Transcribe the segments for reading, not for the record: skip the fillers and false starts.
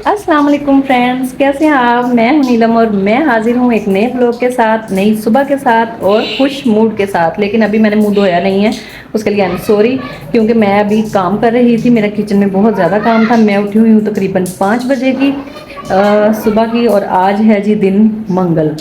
अस्सलाम वालेकुम फ्रेंड्स, कैसे हैं आप। मैं हूं नीलम और मैं हाजिर हूं एक नए ब्लॉग के साथ, नई सुबह के साथ और खुश मूड के साथ। लेकिन अभी मैंने मुंह धोया नहीं है, उसके लिए आई एम सॉरी, क्योंकि मैं अभी काम कर रही थी। मेरा किचन में बहुत ज़्यादा काम था। मैं उठी हुई हूँ तकरीबन 5 बजे की सुबह की, और आज है जी दिन मंगल।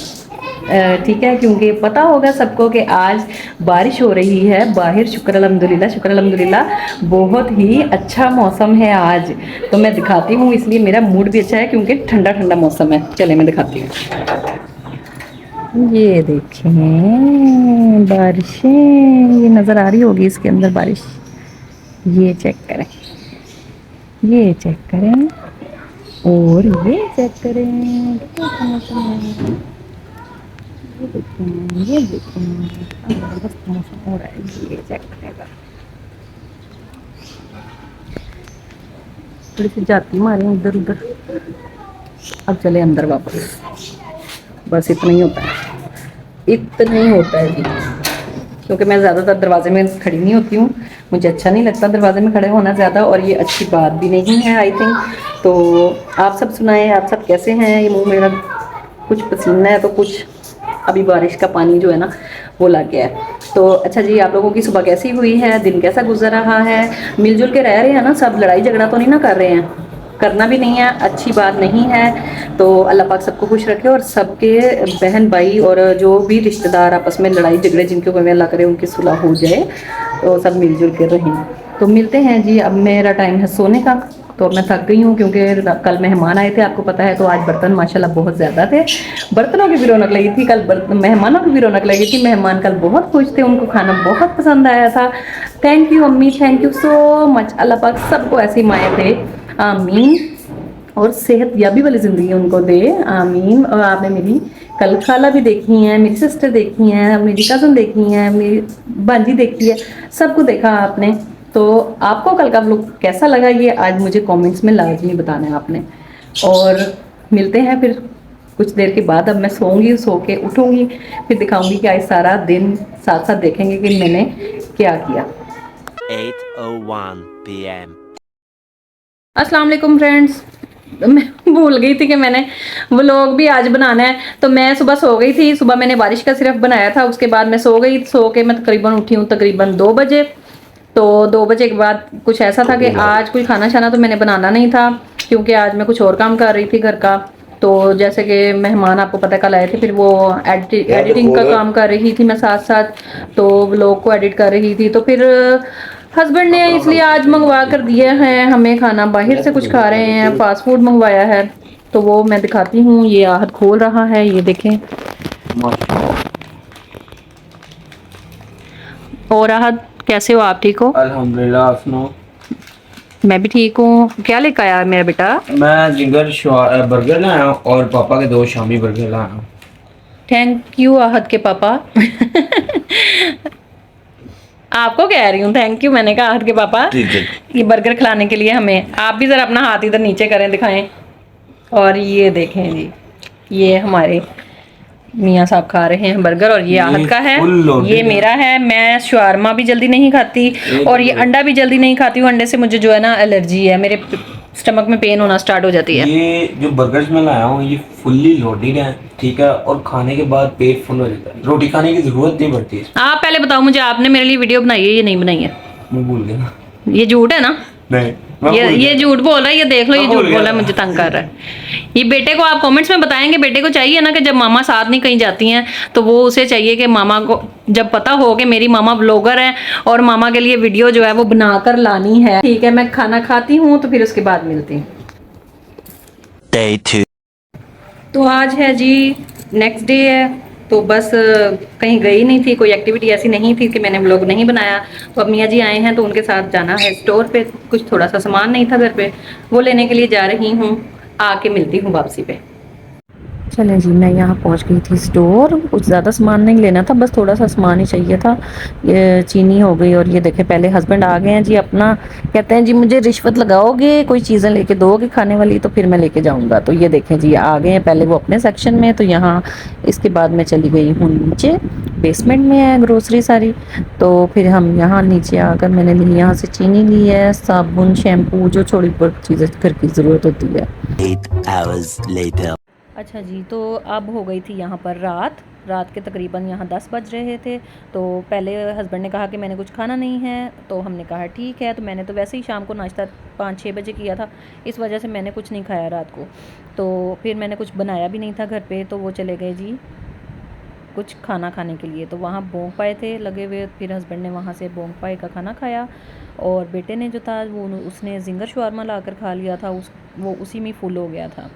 ठीक है, क्योंकि पता होगा सबको कि आज बारिश हो रही है बाहर। शुक्र अल्हम्दुलिल्लाह, शुक्र अल्हम्दुलिल्लाह, बहुत ही अच्छा मौसम है आज। तो मैं दिखाती हूँ, इसलिए मेरा मूड भी अच्छा है क्योंकि ठंडा ठंडा मौसम है। चले मैं दिखाती हूँ। ये देखें बारिशें, ये नज़र आ रही होगी इसके अंदर बारिश। ये चेक करें, ये चेक करें और ये चेक करें, कैसा मौसम है। ये देखें, ये देखें, जबरदस्त मौसम हो रहा है। ये चेक करेगा, थोड़ी सी जाती मारे इधर उधर। अब चले अंदर वापस। बस इतना ही होता है, इतना ही होता है जी। क्योंकि मैं ज़्यादातर दरवाजे में खड़ी नहीं होती हूँ, मुझे अच्छा नहीं लगता दरवाजे में खड़े होना ज़्यादा, और ये अच्छी बात भी नहीं है आई थिंक। तो आप सब सुनाएं, आप सब कैसे हैं। ये मुँह मेरा कुछ पसीना है तो कुछ अभी बारिश का पानी जो है ना वो लग गया है। तो अच्छा जी, आप लोगों की सुबह कैसी हुई है, दिन कैसा गुजर रहा है। मिलजुल के रह रहे हैं ना सब, लड़ाई झगड़ा तो नहीं ना कर रहे हैं। करना भी नहीं है, अच्छी बात नहीं है। तो अल्लाह पाक सबको खुश रखे और सबके बहन भाई और जो भी रिश्तेदार आपस में लड़ाई झगड़े जिनके ऊपर अल्लाह करे उनकी सुलह हो जाए, तो सब मिलजुल के रहें। तो मिलते हैं जी, अब मेरा टाइम है सोने का। तो मैं थक गई हूँ क्योंकि कल मेहमान आए थे, आपको पता है। तो आज बर्तन माशाल्लाह बहुत ज़्यादा थे, बर्तनों की भी रौनक लगी थी कल, मेहमानों की भी रौनक लगी थी। मेहमान कल बहुत खुश थे, उनको खाना बहुत पसंद आया था। थैंक यू अम्मी, थैंक यू सो मच। अल्लाह पाक सबको ऐसी माएँ दे, आमीन। और सेहत याबी वाली ज़िंदगी उनको दे, आमीन। और आपने मेरी कल खाला भी देखी हैं, मेरी सिस्टर देखी हैं, मेरी कज़न देखी हैं, मेरी भांजी देखी है, सबको देखा आपने। तो आपको कल का व्लॉग कैसा लगा ये आज मुझे कमेंट्स में लाजमी बताना है आपने। और मिलते हैं फिर कुछ देर के बाद। अब मैं सोऊंगी, सो के उठूंगी, फिर दिखाऊंगी कि आज सारा दिन साथ साथ देखेंगे कि मैंने क्या किया। 8:01 p.m. अस्सलाम वालेकुम फ्रेंड्स, मैं भूल गई थी कि मैंने व्लॉग भी आज बनाना है। तो मैं सुबह सो गई थी, सुबह मैंने बारिश का सिर्फ बनाया था, उसके बाद मैं सो गई। सो के मैं तकरीबन उठी हूँ तकरीबन 2 बजे। तो 2 बजे के बाद कुछ ऐसा था कि आज कोई खाना शाना तो मैंने बनाना नहीं था, क्योंकि आज मैं कुछ और काम कर रही थी घर का। तो जैसे कि मेहमान आपको पता कल आए थे, फिर वो एडिटिंग का काम कर रही थी मैं साथ साथ। तो व्लॉग को एडिट कर रही थी, तो फिर हस्बैंड ने इसलिए आज मंगवा कर दिया है हमें खाना। बाहर से कुछ खा रहे हैं, फास्ट फूड मंगवाया है। तो वो मैं दिखाती हूँ। ये आहद खोल रहा है, ये देखें। और आहद कैसे हो आप, ठीक हो। अल्हम्दुलिल्लाह। आप सुनाओ। मैं भी ठीक हूँ। क्या लेकर आया मेरा बेटा। मैं जिगर बर्गर लाया हूँ और पापा के 2 शामी बर्गर लाया हूँ। थैंक यू आहद के पापा। आपको कह रही हूँ थैंक यू, मैंने कहा आहद के पापा ठीक है। ये बर्गर खिलाने के लिए हमें। आप भी जरा अपना हाथ इधर नीचे करें, दिखाएं। और ये देखें जी, ये हमारे मियाँ साहब खा रहे हैं बर्गर, और ये आहद का है, ये मेरा है। मैं शवारमा भी जल्दी नहीं खाती और ये अंडा भी जल्दी नहीं खाती हूँ। अंडे से मुझे जो है ना एलर्जी है, मेरे स्टमक में पेन होना स्टार्ट हो जाती है। ये जो बर्गर्स मैं लाया हूँ ये फुल्ली लोडेड है, ठीक है। और खाने के बाद पेट फुल हो जाता है, रोटी खाने की जरूरत नहीं पड़ती है। आप पहले बताओ मुझे, आपने मेरे लिए वीडियो बनाई है या नहीं बनाई है। मैं भूल गया। ये झूठ है ना। नहीं, ये झूठ बोल रहा है, ये देख लो, ये झूठ बोल रहा है, मुझे तंग कर रहा है। ये बेटे को आप कमेंट्स में बताएंगे। बेटे को चाहिए ना कि जब मामा साथ नहीं कहीं जाती हैं तो वो उसे चाहिए कि मामा को जब पता हो कि मेरी मामा ब्लॉगर है और मामा के लिए वीडियो जो है वो बनाकर लानी है। ठीक है, मैं खाना खाती हूँ तो फिर उसके बाद मिलती हूँ। Day 2. तो आज है जी नेक्स्ट डे है। तो बस कहीं गई नहीं थी, कोई एक्टिविटी ऐसी नहीं थी कि मैंने व्लॉग नहीं बनाया। तो अब मियाँ जी आए हैं तो उनके साथ जाना है स्टोर पे। कुछ थोड़ा सा सामान नहीं था घर पे, वो लेने के लिए जा रही हूँ। आके मिलती हूँ वापसी पे। चलें जी, मैं यहाँ पहुँच गई थी स्टोर। कुछ ज़्यादा सामान नहीं लेना था, बस थोड़ा सा सामान ही चाहिए था। ये चीनी हो गई, और ये देखें पहले हस्बैंड आ गए हैं जी अपना। कहते हैं जी मुझे रिश्वत लगाओगे, कोई चीज़ें लेके दोगे खाने वाली तो फिर मैं लेके जाऊँगा। तो ये देखें जी आ गए हैं पहले वो अपने सेक्शन में। तो यहाँ इसके बाद मैं चली गई हूँ नीचे। बेसमेंट में है ग्रोसरी सारी। तो फिर हम यहाँ नीचे आकर मैंने ली, यहाँ से चीनी ली है, साबुन, शैम्पू, जो थोड़ी बहुत चीज़ें घर की ज़रूरत होती है। 8 hours later. अच्छा जी, तो अब हो गई थी यहाँ पर रात के तकरीबन यहाँ 10 बज रहे थे। तो पहले हस्बैंड ने कहा कि मैंने कुछ खाना नहीं है, तो हमने कहा ठीक है। तो मैंने तो वैसे ही शाम को नाश्ता 5-6 बजे किया था, इस वजह से मैंने कुछ नहीं खाया रात को। तो फिर मैंने कुछ बनाया भी नहीं था घर पे, तो वो चले गए जी कुछ खाना खाने के लिए। तो वहाँ बोंग पाए थे लगे हुए, फिर हस्बैंड ने वहाँ से बोंग पाए का खाना खाया, और बेटे ने जो था वो उसने जिंगर शवारमा ला कर खा लिया था। वो उसी में फुल हो गया था।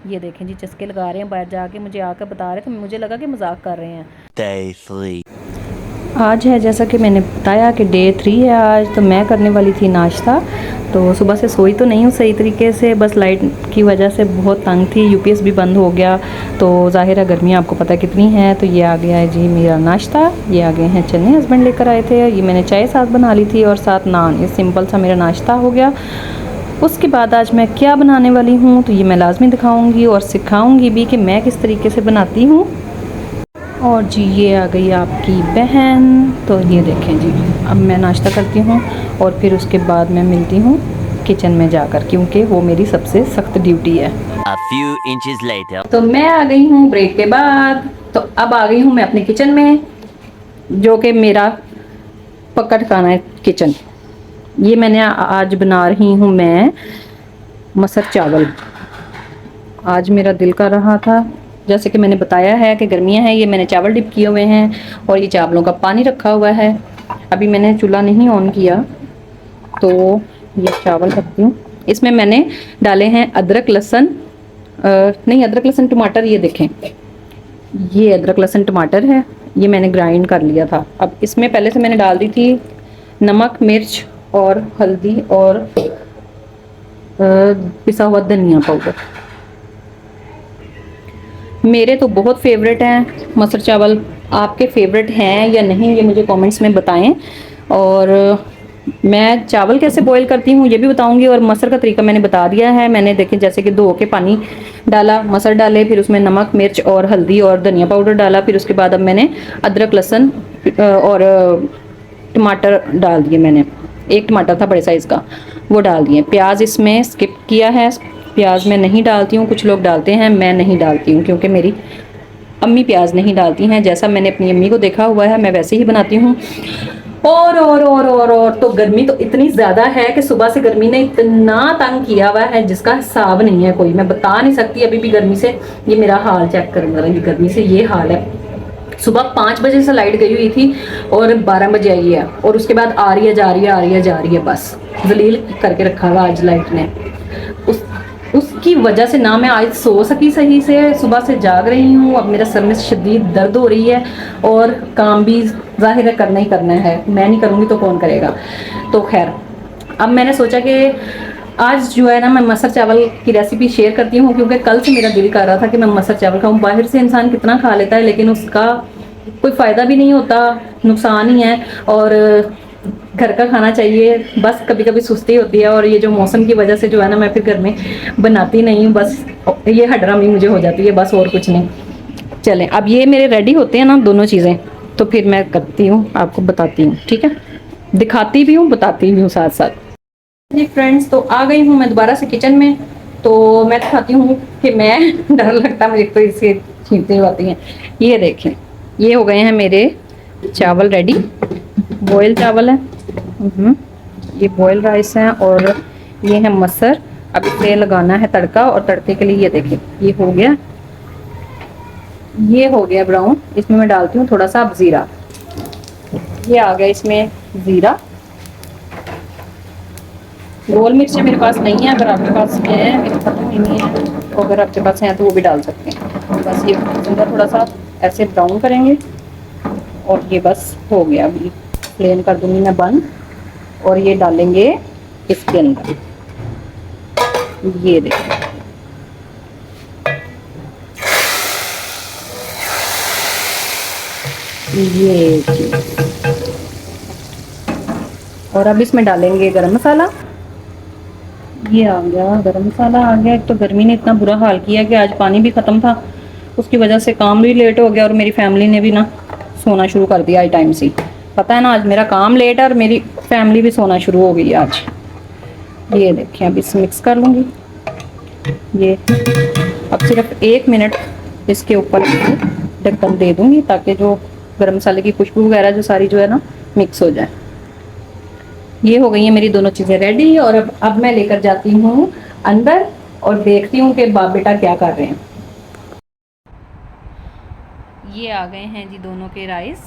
ये देखें जी, चस्के लगा रहे हैं बाहर जाके, मुझे आकर बता रहे थे, मुझे लगा कि मजाक कर रहे हैं। Day 3. आज है, जैसा कि मैंने बताया कि डे 3 है आज। तो मैं करने वाली थी नाश्ता। तो सुबह से सोई तो नहीं हूँ सही तरीके से, बस लाइट की वजह से बहुत तंग थी, यूपीएस भी बंद हो गया। तो ज़ाहिर है गर्मी आपको पता कितनी है। तो ये आ गया है जी मेरा नाश्ता, ये आ गए हैं चने हस्बैंड लेकर आए थे, ये मैंने चाय साथ बना ली थी और साथ नान। ये सिंपल सा मेरा नाश्ता हो गया। उसके बाद आज मैं क्या बनाने वाली हूँ तो ये मैं लाजमी दिखाऊँगी और सिखाऊँगी भी कि मैं किस तरीके से बनाती हूँ। और जी ये आ गई आपकी बहन। तो ये देखें जी, अब मैं नाश्ता करती हूँ और फिर उसके बाद मैं मिलती हूँ किचन में जाकर, क्योंकि वो मेरी सबसे सख्त ड्यूटी है। A few inches later. तो मैं आ गई हूँ ब्रेक के बाद। तो अब आ गई हूँ मैं अपने किचन में, जो कि मेरा पक्का ठिकाना है किचन। ये मैंने आज बना रही हूँ मैं मसर चावल। आज मेरा दिल कर रहा था, जैसे कि मैंने बताया है कि गर्मियाँ हैं, ये मैंने चावल डिप किए हुए हैं और ये चावलों का पानी रखा हुआ है। अभी मैंने चूल्हा नहीं ऑन किया, तो ये चावल रखती हूँ। इसमें मैंने डाले हैं अदरक लहसुन, नहीं अदरक लहसुन टमाटर। ये देखें, ये अदरक लहसुन टमाटर है, ये मैंने ग्राइंड कर लिया था। अब इसमें पहले से मैंने डाल दी थी नमक, मिर्च और हल्दी और पिसा हुआ धनिया पाउडर। मेरे तो बहुत फेवरेट हैं मसर चावल, आपके फेवरेट हैं या नहीं ये मुझे कमेंट्स में बताएं। और मैं चावल कैसे बॉईल करती हूँ ये भी बताऊंगी, और मसर का तरीका मैंने बता दिया है। मैंने देखें जैसे कि धो के पानी डाला, मसर डाले, फिर उसमें नमक, मिर्च और हल्दी और धनिया पाउडर डाला। फिर उसके बाद अब मैंने अदरक लहसुन और टमाटर डाल दिए। मैंने एक टमाटर था बड़े साइज़ का, वो डाल दिए। प्याज इसमें स्किप किया है, प्याज मैं नहीं डालती हूँ। कुछ लोग डालते हैं, मैं नहीं डालती हूँ क्योंकि मेरी अम्मी प्याज नहीं डालती हैं। जैसा मैंने अपनी अम्मी को देखा हुआ है मैं वैसे ही बनाती हूँ। और तो गर्मी तो इतनी ज़्यादा है कि सुबह से गर्मी ने इतना तंग किया हुआ है जिसका हिसाब नहीं है कोई, मैं बता नहीं सकती। अभी भी गर्मी से ये मेरा हाल चेक करूँगा, गर्मी से ये हाल है। सुबह 5 बजे से लाइट गई हुई थी और 12 बजे आई है, और उसके बाद आ रही है जा रही है, आ रही है जा रही है, बस जलील करके रखा हुआ आज लाइट ने। उसकी वजह से ना मैं आज सो सकी सही से, सुबह से जाग रही हूँ। अब मेरा सर में शदीद दर्द हो रही है और काम भी जाहिर है करना ही करना है, मैं नहीं करूँगी तो कौन करेगा। तो खैर अब मैंने सोचा कि आज जो है ना मैं मसर चावल की रेसिपी शेयर करती हूँ, क्योंकि कल से मेरा दिल कर रहा था कि मैं मसर चावल खाऊँ। बाहर से इंसान कितना खा लेता है लेकिन उसका कोई फ़ायदा भी नहीं होता, नुकसान ही है। और घर का खाना चाहिए, बस कभी कभी सुस्ती होती है। और ये जो मौसम की वजह से जो है ना मैं फिर घर में बनाती नहीं हूँ, बस ये हडरामी मुझे हो जाती है, बस और कुछ नहीं। चलें अब ये मेरे रेडी होते हैं ना दोनों चीज़ें, तो फिर मैं करती हूँ, आपको बताती हूँ, ठीक है। दिखाती भी हूँ बताती भी हूँ साथ साथ। जी फ्रेंड्स, तो आ गई हूँ मैं दोबारा से किचन में। तो मैं दिखाती हूँ कि मैं डर लगता मुझे तो इससे छींटे आती हैं। ये देखें, ये हो गए हैं मेरे चावल रेडी, बॉयल चावल है, ये बॉयल राइस है, और ये है मसर। अब इसे लगाना है तड़का, और तड़के के लिए ये देखिए ये हो गया ब्राउन। इसमें मैं डालती हूँ थोड़ा सा अब ज़ीरा। ये आ गया इसमें ज़ीरा। गोल मिर्चें मेरे पास नहीं है, अगर आपके पास है, मेरे पास तो नहीं है, तो अगर आपके पास है तो वो भी डाल सकते हैं। बस ये ज़ीरा थोड़ा सा ऐसे ब्राउन करेंगे और ये बस हो गया। अभी फ्लेम कर दूंगी मैं बंद, और ये डालेंगे इसके अंदर। ये देखिए ये चीज़, और अब इसमें डालेंगे गरम मसाला। ये आ गया गरम मसाला आ गया। एक तो गर्मी ने इतना बुरा हाल किया कि आज पानी भी ख़त्म था, उसकी वजह से काम भी लेट हो गया, और मेरी फैमिली ने भी ना सोना शुरू कर दिया आज टाइम से। पता है ना आज मेरा काम लेट है और मेरी फैमिली भी सोना शुरू हो गई है आज। ये देखिए अभी इसे मिक्स कर लूँगी। ये अब सिर्फ 1 मिनट इसके ऊपर ढक्कन दे दूँगी ताकि जो गरम मसाले की खुशबू वगैरह जो सारी जो है ना मिक्स हो जाए। ये हो गई है मेरी दोनों चीज़ें रेडी और अब मैं लेकर जाती हूँ अंदर और देखती हूँ कि बाप बेटा क्या कर रहे हैं। ये आ गए हैं जी दोनों के राइस।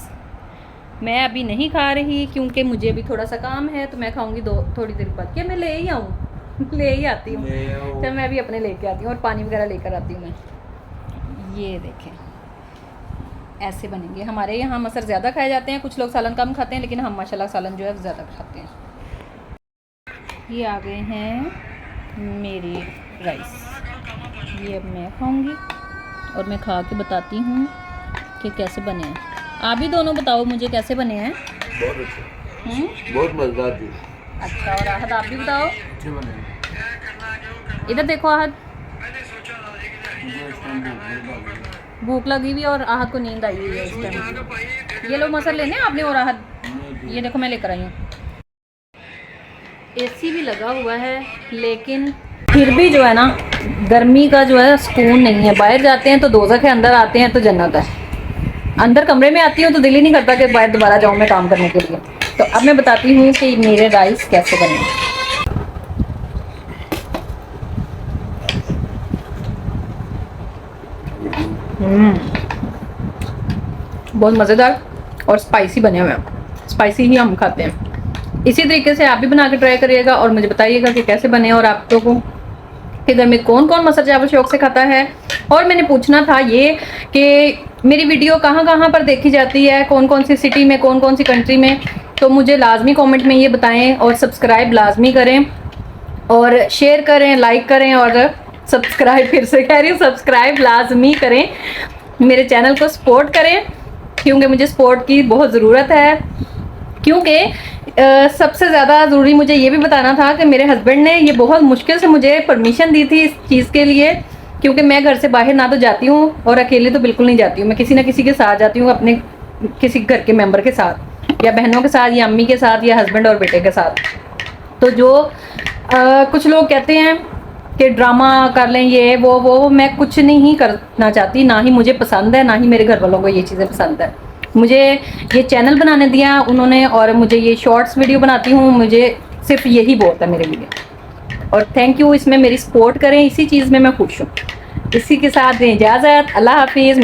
मैं अभी नहीं खा रही क्योंकि मुझे भी थोड़ा सा काम है, तो मैं खाऊंगी थोड़ी देर बाद। क्या मैं ले ही आऊँ? ले ही आती हूँ। चल मैं भी अपने लेके आती हूँ और पानी वगैरह लेकर आती हूँ मैं। ये देखें ऐसे बनेंगे। हमारे यहाँ मसर ज़्यादा खाए जाते हैं, कुछ लोग सालन कम खाते हैं, लेकिन हम माशाल्लाह सालन जो है ज़्यादा खाते हैं। ये आ गए हैं मेरे राइस। ये अब मैं खाऊंगी और मैं खा के बताती हूँ कि कैसे बने हैं। आप भी दोनों बताओ मुझे कैसे बने हैं। बहुत अच्छे, बहुत मज़ेदार थी। अच्छा, और आहद आप भी बताओ। अच्छे बने। इधर देखो आहद, भूख लगी हुई और आहद को नींद आई हुई है इस टाइम। ये लो मसर लेने हैं आपने और आहद, ये देखो मैं लेकर आई हूँ। एसी भी लगा हुआ है लेकिन फिर भी जो है ना गर्मी का जो है सुकून नहीं है। बाहर जाते हैं तो दोज़ख है, अंदर आते हैं तो जन्नत है। अंदर कमरे में आती हूँ तो दिल ही नहीं करता कि बाहर दोबारा जाऊँ मैं काम करने के लिए। तो अब मैं बताती हूँ कि मेरे राइस कैसे बने। बहुत मज़ेदार और स्पाइसी बने हुए हैं। स्पाइसी ही हम खाते हैं। इसी तरीके से आप भी बना के ट्राई करिएगा और मुझे बताइएगा कि कैसे बने और आप लोगों के घर में कौन कौन मसर चावल शौक से खाता है। और मैंने पूछना था ये कि मेरी वीडियो कहाँ कहाँ पर देखी जाती है, कौन कौन सी सिटी में, कौन कौन सी कंट्री में, तो मुझे लाजमी कमेंट में ये बताएं और सब्सक्राइब लाजमी करें और शेयर करें, लाइक करें और सब्सक्राइब, फिर से कह रही हूँ सब्सक्राइब लाजमी करें। मेरे चैनल को सपोर्ट करें क्योंकि मुझे सपोर्ट की बहुत ज़रूरत है। क्योंकि सबसे ज़्यादा ज़रूरी मुझे ये भी बताना था कि मेरे हस्बैंड ने ये बहुत मुश्किल से मुझे परमिशन दी थी इस चीज़ के लिए, क्योंकि मैं घर से बाहर ना तो जाती हूँ और अकेले तो बिल्कुल नहीं जाती हूँ। मैं किसी ना किसी के साथ जाती हूँ, अपने किसी घर के मेंबर के साथ या बहनों के साथ या अम्मी के साथ या हस्बैंड और बेटे के साथ। तो जो कुछ लोग कहते हैं कि ड्रामा कर लें ये वो मैं कुछ नहीं करना चाहती, ना ही मुझे पसंद है, ना ही मेरे घर वालों को ये चीज़ें पसंद है। मुझे ये चैनल बनाने दिया उन्होंने और मुझे ये शॉर्ट्स वीडियो बनाती हूँ, मुझे सिर्फ यही बहुत है मेरे लिए। और थैंक यू, इसमें मेरी सपोर्ट करें, इसी चीज़ में मैं खुश हूँ। इसी के साथ दें इजाज़त। अल्लाह हाफिज़।